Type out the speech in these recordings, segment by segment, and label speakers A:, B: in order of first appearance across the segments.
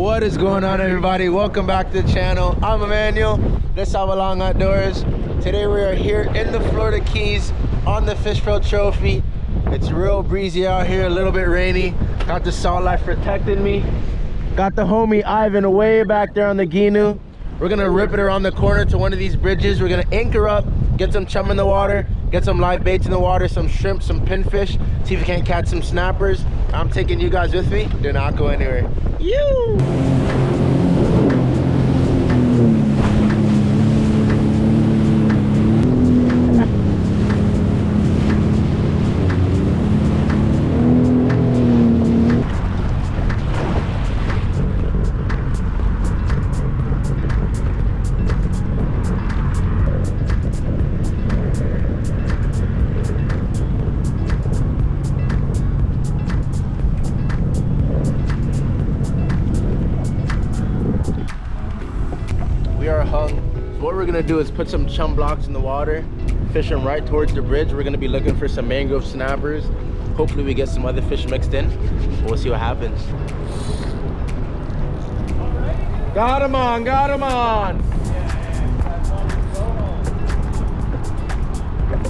A: What is going on, everybody? Welcome back to the channel. I'm Emmanuel. This is Avalong Outdoors. Today we are here in the Florida Keys on the Fish Pro Trophy. It's real breezy out here, a little bit rainy. Got the salt life protecting me. Got the homie Ivan way back there on the Ginu. We're gonna rip it around the corner to one of these bridges. We're gonna anchor up, get some chum in the water, get some live baits in the water, some shrimp, some pinfish, see if we can't catch some snappers. I'm taking you guys with me. Do not go anywhere. We are hung. So what we're gonna do is put some chum blocks in the water, fish them right towards the bridge. We're gonna be looking for some mangrove snappers. Hopefully we get some other fish mixed in. We'll see what happens. Got him on, got him on.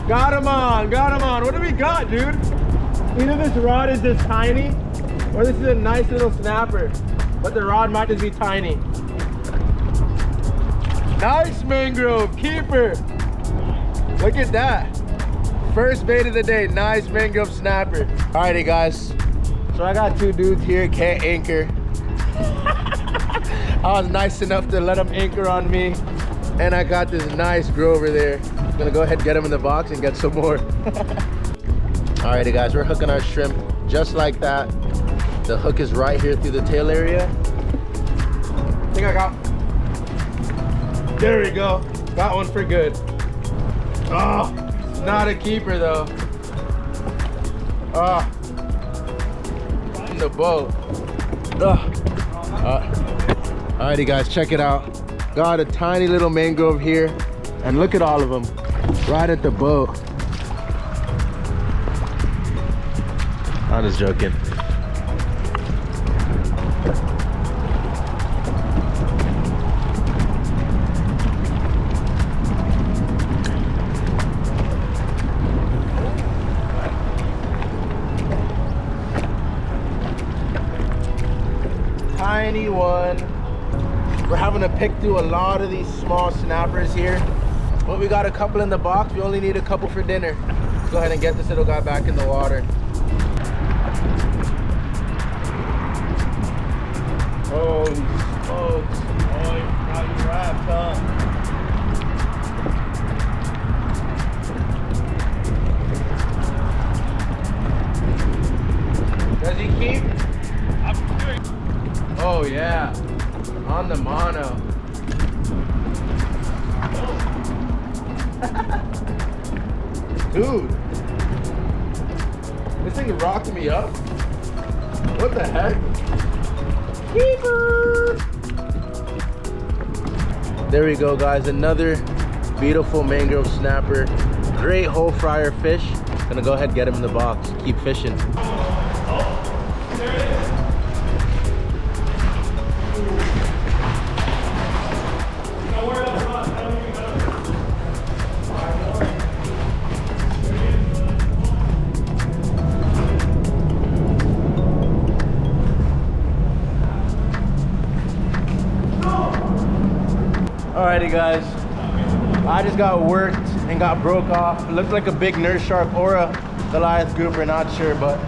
A: Got him on, got him on. What do we got, dude? Either this rod is just tiny, or this is a nice little snapper, but the rod might just be tiny. Nice mangrove, keeper. Look at that. First bait of the day, nice mangrove snapper. Alrighty guys, so I got two dudes here, can't anchor. I was nice enough to let them anchor on me. And I got this nice grover there. I'm gonna go ahead and get him in the box and get some more. Alrighty guys, we're hooking our shrimp just like that. The hook is right here through the tail area. I think I got, there we go. Got one for good. Oh, not a keeper though. Oh, in the boat. Alrighty guys, check it out. Got a tiny little mangrove here, and look at all of them right at the boat. I'm just joking. Tiny one. We're having to pick through a lot of these small snappers here, but we got a couple in the box. We only need a couple for dinner. Let's go ahead and get this little guy back in the water. Holy smokes. Oh, you got you wrapped up. Does he keep? Oh yeah, on the mono. Dude, this thing rocked me up. What the heck? Keeper! There we go guys, another beautiful mangrove snapper. Great whole fryer fish. Gonna go ahead and get him in the box. Keep fishing.
B: Oh, there it is.
A: Alrighty guys, I just got worked and got broke off. It looks like a big nurse shark or a Goliath grouper, not sure, but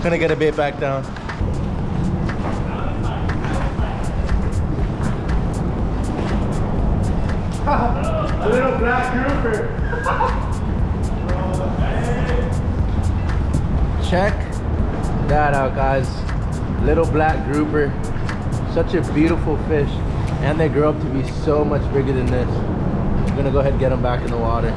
A: gonna get a bait back down. A little black grouper. Check that out guys, little black grouper. Such a beautiful fish. And they grow up to be so much bigger than this. I'm gonna go ahead and get them back in the water.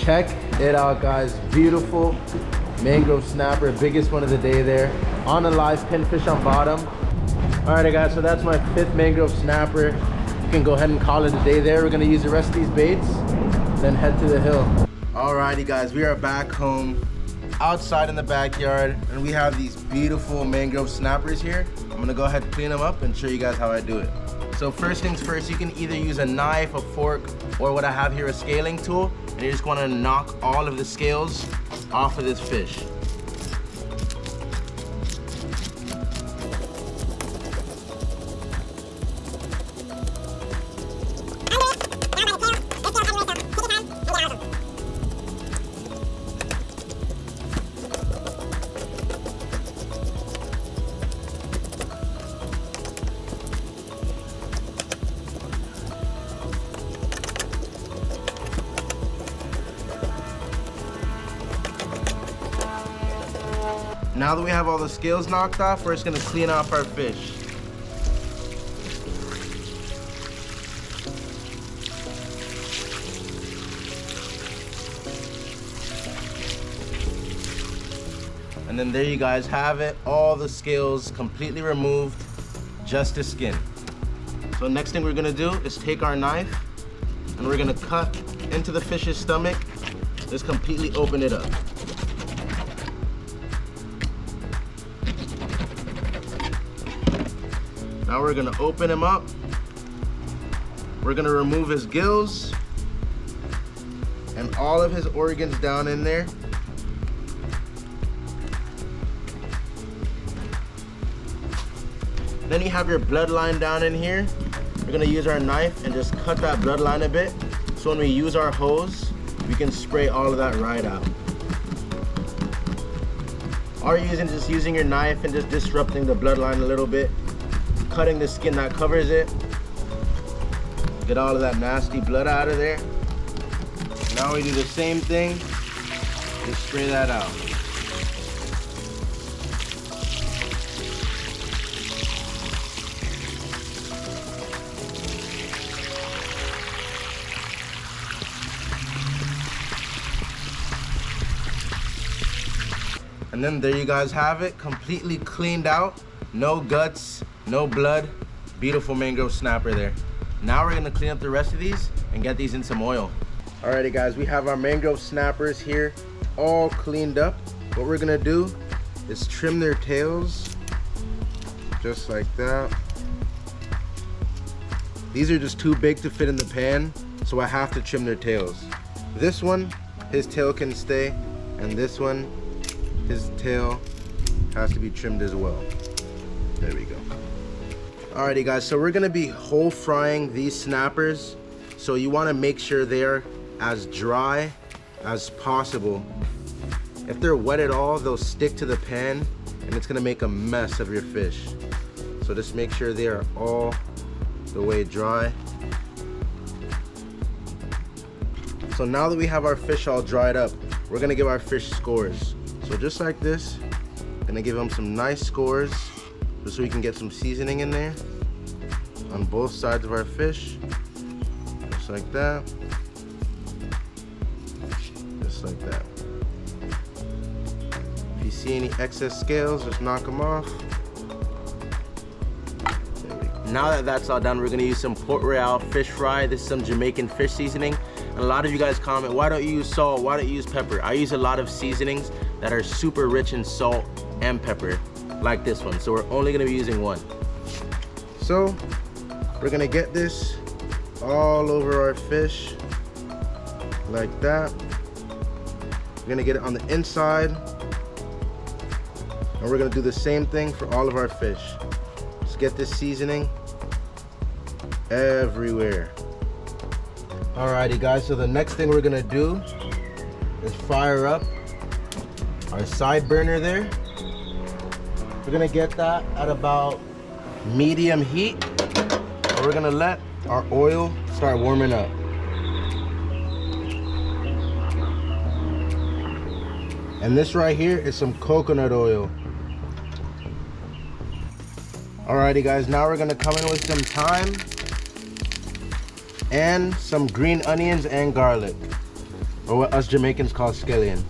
A: Check it out, guys. Beautiful mangrove snapper, biggest one of the day there. On a live pinfish on bottom. All right, guys, so that's my 5th mangrove snapper. You can go ahead and call it a day there. We're gonna use the rest of these baits, then head to the hill. Alrighty, guys, we are back home, outside in the backyard, and we have these beautiful mangrove snappers here. I'm gonna go ahead and clean them up and show you guys how I do it. So first things first, you can either use a knife, a fork, or what I have here, a scaling tool, and you just wanna knock all of the scales off of this fish. Now that we have all the scales knocked off, we're just gonna clean off our fish. And then there you guys have it, all the scales completely removed, just the skin. So next thing we're gonna do is take our knife and we're gonna cut into the fish's stomach, just completely open it up. Now we're gonna open him up. We're gonna remove his gills and all of his organs down in there. Then you have your bloodline down in here. We're gonna use our knife and just cut that bloodline a bit. So when we use our hose, we can spray all of that right out. Or just using your knife and just disrupting the bloodline a little bit. Cutting the skin that covers it. Get all of that nasty blood out of there. Now we do the same thing. Just spray that out. And then there you guys have it, completely cleaned out. No guts, no blood, beautiful mangrove snapper there. Now we're gonna clean up the rest of these and get these in some oil. Alrighty guys, we have our mangrove snappers here all cleaned up. What we're gonna do is trim their tails, just like that. These are just too big to fit in the pan, so I have to trim their tails. This one, his tail can stay, and this one, his tail has to be trimmed as well. There we go. Alrighty guys, so we're gonna be whole frying these snappers. So you wanna make sure they're as dry as possible. If they're wet at all, they'll stick to the pan and it's gonna make a mess of your fish. So just make sure they are all the way dry. So now that we have our fish all dried up, we're gonna give our fish scores. So just like this, gonna give them some nice scores just so we can get some seasoning in there on both sides of our fish, just like that, just like that. If you see any excess scales, just knock them off. There we go. Now that that's all done, we're gonna use some Port Royale fish fry. This is some Jamaican fish seasoning. And a lot of you guys comment, why don't you use salt? Why don't you use pepper? I use a lot of seasonings that are super rich in salt and pepper, like this one. So we're only gonna be using one. So we're gonna get this all over our fish, like that. We're gonna get it on the inside. And we're gonna do the same thing for all of our fish. Just get this seasoning everywhere. Alrighty guys, so the next thing we're gonna do is fire up our side burner there. We're gonna get that at about medium heat. And we're gonna let our oil start warming up. And this right here is some coconut oil. Alrighty guys, now we're gonna come in with some thyme and some green onions and garlic. or what us Jamaicans call scallion.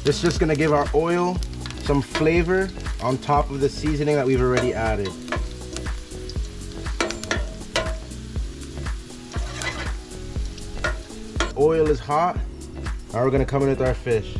A: This is just gonna give our oil some flavor on top of the seasoning that we've already added. Oil is hot. Now we're gonna come in with our fish.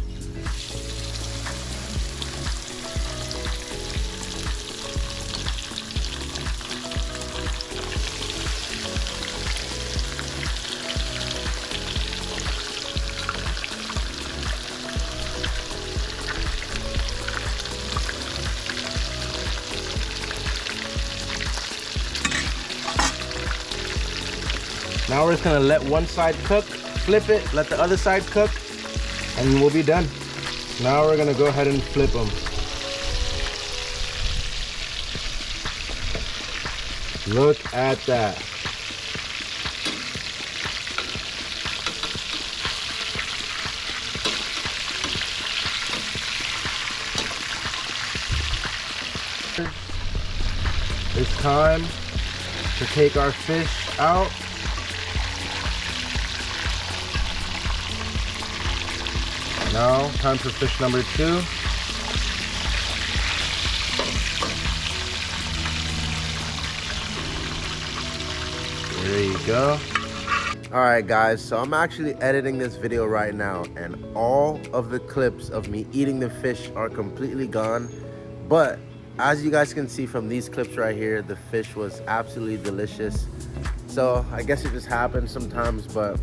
A: Now we're just gonna let one side cook, flip it, let the other side cook, and we'll be done. Now we're gonna go ahead and flip them. Look at that. It's time to take our fish out. Now, time for fish number 2. There you go. All right, guys, so I'm actually editing this video right now, and all of the clips of me eating the fish are completely gone. But as you guys can see from these clips right here, the fish was absolutely delicious. So I guess it just happens sometimes, but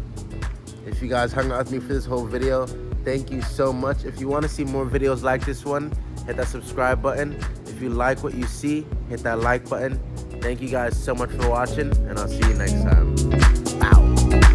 A: if you guys hung out with me for this whole video, thank you so much. If you want to see more videos like this one, hit that subscribe button. If you like what you see, hit that like button. Thank you guys so much for watching, and I'll see you next time. Bow.